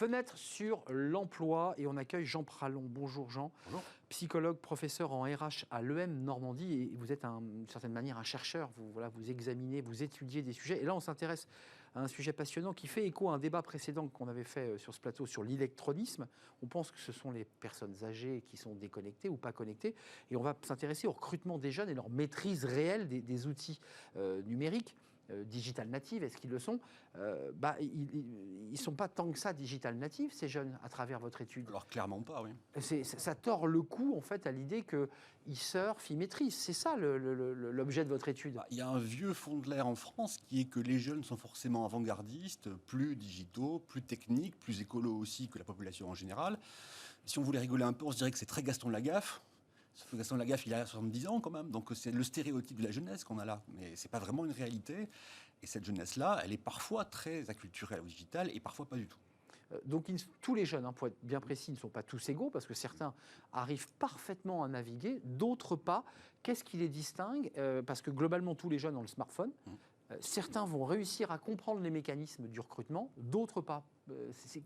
Fenêtre sur l'emploi et on accueille Jean Pralon. Bonjour Jean. Bonjour. Psychologue, professeur en RH à l'EM Normandie et vous êtes d'une certaine manière un chercheur. Vous examinez, vous étudiez des sujets. Et là, on s'intéresse à un sujet passionnant qui fait écho à un débat précédent qu'on avait fait sur ce plateau sur l'électronisme. On pense que ce sont les personnes âgées qui sont déconnectées ou pas connectées. Et on va s'intéresser au recrutement des jeunes et leur maîtrise réelle des outils numériques. Digital native, est-ce qu'ils le sont? Ils ne sont pas tant que ça digital native, ces jeunes, à travers votre étude. Alors clairement pas, oui. Ça tord le cou, en fait, à l'idée qu'ils surfent, ils maîtrisent. C'est ça l'objet de votre étude. Il y a un vieux fond de l'air en France qui est que les jeunes sont forcément avant-gardistes, plus digitaux, plus techniques, plus écolos aussi que la population en général. Si on voulait rigoler un peu, on se dirait que c'est très Gaston Lagaffe. Sauf que Gaston Lagaffe, il a 70 ans quand même, donc c'est le stéréotype de la jeunesse qu'on a là. Mais ce n'est pas vraiment une réalité. Et cette jeunesse-là, elle est parfois très acculturée au digital et parfois pas du tout. Donc tous les jeunes, pour être bien précis, ne sont pas tous égaux, parce que certains arrivent parfaitement à naviguer, d'autres pas. Qu'est-ce qui les distingue? Parce que globalement, tous les jeunes ont le smartphone. Certains vont réussir à comprendre les mécanismes du recrutement, d'autres pas.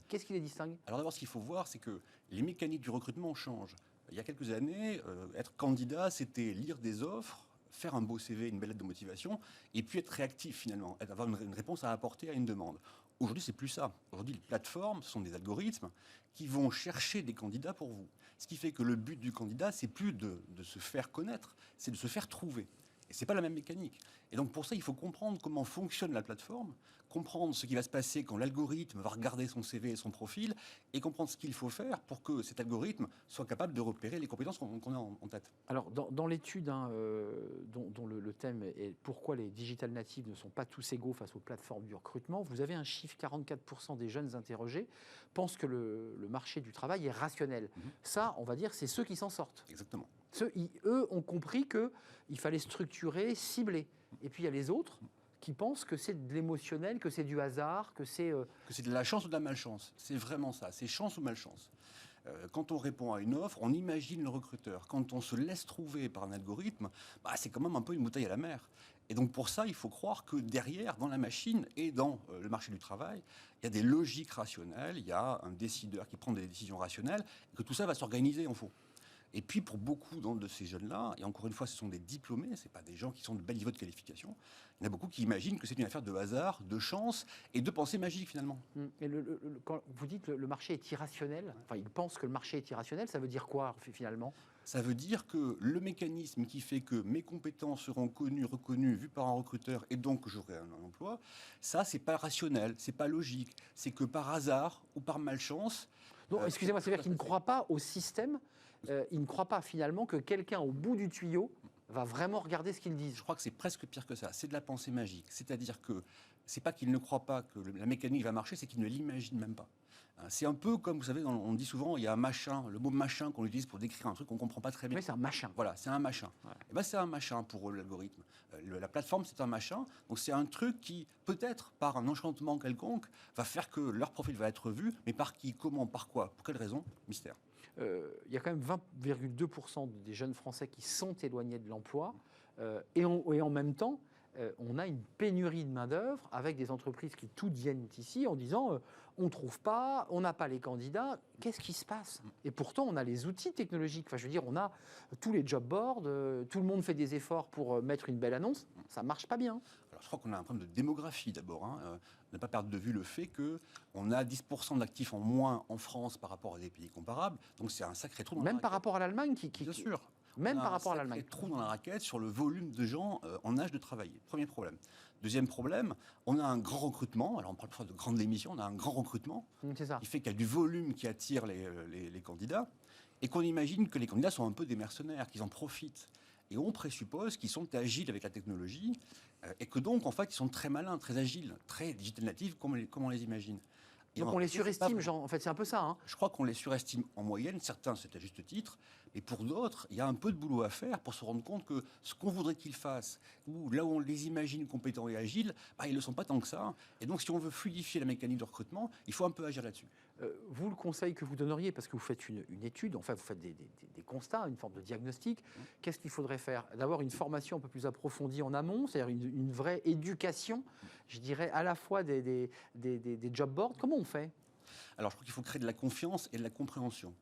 Qu'est-ce qui les distingue? Alors d'abord, ce qu'il faut voir, c'est que les mécaniques du recrutement changent. Il y a quelques années, être candidat, c'était lire des offres, faire un beau CV, une belle lettre de motivation, et puis être réactif finalement, avoir une réponse à apporter à une demande. Aujourd'hui, c'est plus ça. Aujourd'hui, les plateformes, ce sont des algorithmes qui vont chercher des candidats pour vous. Ce qui fait que le but du candidat, c'est plus de se faire connaître, c'est de se faire trouver. Et ce n'est pas la même mécanique. Et donc pour ça, il faut comprendre comment fonctionne la plateforme, comprendre ce qui va se passer quand l'algorithme va regarder son CV et son profil, et comprendre ce qu'il faut faire pour que cet algorithme soit capable de repérer les compétences qu'on a en tête. Alors dans l'étude dont le thème est pourquoi les digital natives ne sont pas tous égaux face aux plateformes du recrutement, vous avez un chiffre, 44% des jeunes interrogés pensent que le marché du travail est rationnel. Ça, on va dire, c'est ceux qui s'en sortent. Exactement. Eux ont compris qu'il fallait structurer, cibler. Et puis il y a les autres qui pensent que c'est de l'émotionnel, que c'est du hasard, que c'est... Que c'est de la chance ou de la malchance. C'est vraiment ça, c'est chance ou malchance. Quand on répond à une offre, on imagine le recruteur. Quand on se laisse trouver par un algorithme, c'est quand même un peu une bouteille à la mer. Et donc pour ça, il faut croire que derrière, dans la machine et dans le marché du travail, il y a des logiques rationnelles, il y a un décideur qui prend des décisions rationnelles, et que tout ça va s'organiser en fond. Et puis, pour beaucoup de ces jeunes-là, et encore une fois, ce sont des diplômés, ce n'est pas des gens qui sont de bel niveau de qualification, il y en a beaucoup qui imaginent que c'est une affaire de hasard, de chance et de pensée magique, finalement. Et quand vous dites que le marché est irrationnel, enfin, ils pensent que le marché est irrationnel, ça veut dire quoi, finalement? Ça veut dire que le mécanisme qui fait que mes compétences seront connues, reconnues, vues par un recruteur, et donc j'aurai un emploi, ça, c'est pas rationnel, c'est pas logique. C'est que par hasard ou par malchance... Donc, excusez-moi, c'est-à-dire qu'ils ne croient pas au système, ils ne croient pas finalement que quelqu'un au bout du tuyau va vraiment regarder ce qu'ils disent. Je crois que c'est presque pire que ça. C'est de la pensée magique. C'est-à-dire que c'est pas qu'ils ne croient pas que la mécanique va marcher, c'est qu'ils ne l'imaginent même pas. C'est un peu comme, vous savez, on dit souvent, il y a un machin, le mot machin qu'on utilise pour décrire un truc qu'on ne comprend pas très bien. Oui, c'est un machin. Voilà, c'est un machin. Ouais. Et ben, c'est un machin pour l'algorithme. La plateforme, c'est un machin. Donc c'est un truc qui, peut-être, par un enchantement quelconque, va faire que leur profil va être vu, mais par qui, comment, par quoi, pour quelle raison? Mystère. Il y a quand même 20,2% des jeunes Français qui sont éloignés de l'emploi et en même temps, on a une pénurie de main-d'œuvre avec des entreprises qui toutes viennent ici en disant on ne trouve pas, on n'a pas les candidats, qu'est-ce qui se passe? Et pourtant, on a les outils technologiques. Enfin, je veux dire, on a tous les job boards, tout le monde fait des efforts pour mettre une belle annonce, ça ne marche pas bien. Alors, je crois qu'on a un problème de démographie d'abord. Ne pas perdre de vue le fait qu'on a 10% d'actifs en moins en France par rapport à des pays comparables. Donc c'est un sacré trou dans la raquette. Même par rapport à l'Allemagne Bien sûr. Même par rapport à l'Allemagne. Un trou dans la raquette sur le volume de gens en âge de travailler. Premier problème. Deuxième problème, on a un grand recrutement. Alors on parle parfois de grandes démissions. On a un grand recrutement qui fait qu'il y a du volume qui attire les candidats et qu'on imagine que les candidats sont un peu des mercenaires, qu'ils en profitent. Et on présuppose qu'ils sont agiles avec la technologie et que donc, en fait, ils sont très malins, très agiles, très digital natifs, comme on les imagine. Et donc on les surestime, Jean. En fait, c'est un peu ça. Hein. Je crois qu'on les surestime en moyenne. Certains, c'est à juste titre. Mais pour d'autres, il y a un peu de boulot à faire pour se rendre compte que ce qu'on voudrait qu'ils fassent, ou là où on les imagine compétents et agiles, ils ne le sont pas tant que ça. Et donc, si on veut fluidifier la mécanique de recrutement, il faut un peu agir là-dessus. Vous, le conseil que vous donneriez, parce que vous faites une étude, enfin vous faites des constats, une forme de diagnostic, qu'est-ce qu'il faudrait faire? D'avoir une formation un peu plus approfondie en amont, c'est-à-dire une vraie éducation, je dirais, à la fois des job boards. Comment on fait? Alors, je crois qu'il faut créer de la confiance et de la compréhension.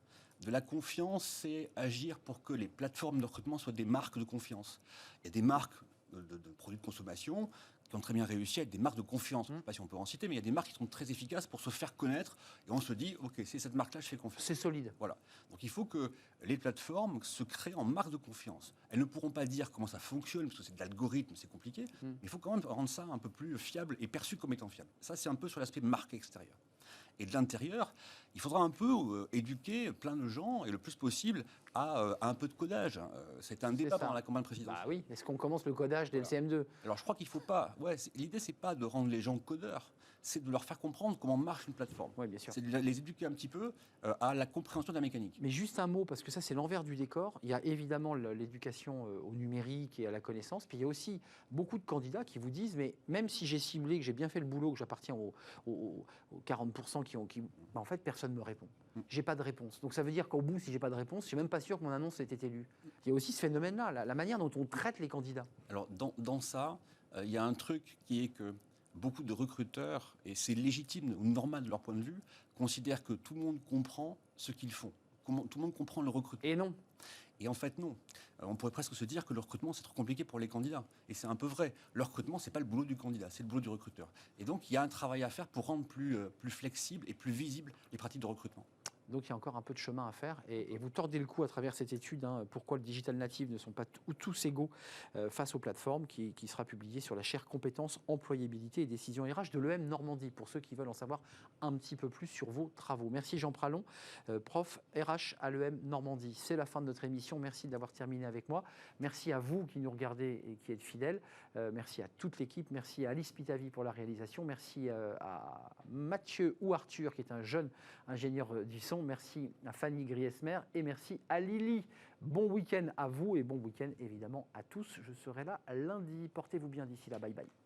De la confiance, c'est agir pour que les plateformes de recrutement soient des marques de confiance. Il y a des marques de produits de consommation qui ont très bien réussi à être des marques de confiance. Je ne sais pas si on peut en citer, mais il y a des marques qui sont très efficaces pour se faire connaître. Et on se dit, OK, c'est cette marque-là, je fais confiance. C'est solide. Voilà. Donc il faut que les plateformes se créent en marque de confiance. Elles ne pourront pas dire comment ça fonctionne, parce que c'est de l'algorithme, c'est compliqué. Mais il faut quand même rendre ça un peu plus fiable et perçu comme étant fiable. Ça, c'est un peu sur l'aspect marque extérieure. Et de l'intérieur, il faudra un peu éduquer plein de gens, et le plus possible, à un peu de codage. C'était un débat pendant la campagne présidentielle. Bah oui, est-ce qu'on commence le codage dès le CM2 ? Alors je crois qu'il ne faut pas... l'idée, c'est pas de rendre les gens codeurs, c'est de leur faire comprendre comment marche une plateforme. Oui, bien sûr. C'est de les éduquer un petit peu à la compréhension de la mécanique. Mais juste un mot, parce que ça, c'est l'envers du décor. Il y a évidemment l'éducation au numérique et à la connaissance. Puis il y a aussi beaucoup de candidats qui vous disent, mais même si j'ai ciblé, que j'ai bien fait le boulot, que j'appartiens aux 40% en fait, personne ne me répond. J'ai pas de réponse. Donc ça veut dire qu'au bout, si j'ai pas de réponse, je suis même pas sûr que mon annonce ait été lue. Il y a aussi ce phénomène-là, la manière dont on traite les candidats. Alors dans ça, il y a un truc qui est que beaucoup de recruteurs, et c'est légitime ou normal de leur point de vue, considèrent que tout le monde comprend ce qu'ils font. Tout le monde comprend le recrutement. Et non. Et en fait, non. On pourrait presque se dire que le recrutement, c'est trop compliqué pour les candidats. Et c'est un peu vrai. Le recrutement, ce n'est pas le boulot du candidat, c'est le boulot du recruteur. Et donc, il y a un travail à faire pour rendre plus flexible et plus visible les pratiques de recrutement. Donc il y a encore un peu de chemin à faire et vous tordez le cou à travers cette étude, pourquoi le digital native ne sont pas tous égaux face aux plateformes, qui sera publiée sur la chaire compétences, employabilité et décision RH de l'EM Normandie, pour ceux qui veulent en savoir un petit peu plus sur vos travaux. Merci Jean Pralon, prof RH à l'EM Normandie. C'est la fin de notre émission, merci d'avoir terminé avec moi. Merci à vous qui nous regardez et qui êtes fidèles. Merci à toute l'équipe, merci à Alice Pitavi pour la réalisation, merci à Mathieu ou Arthur qui est un jeune ingénieur du son. Merci à Fanny Griesmer et merci à Lily. Bon week-end à vous et bon week-end évidemment à tous. Je serai là lundi. Portez-vous bien d'ici là. Bye bye.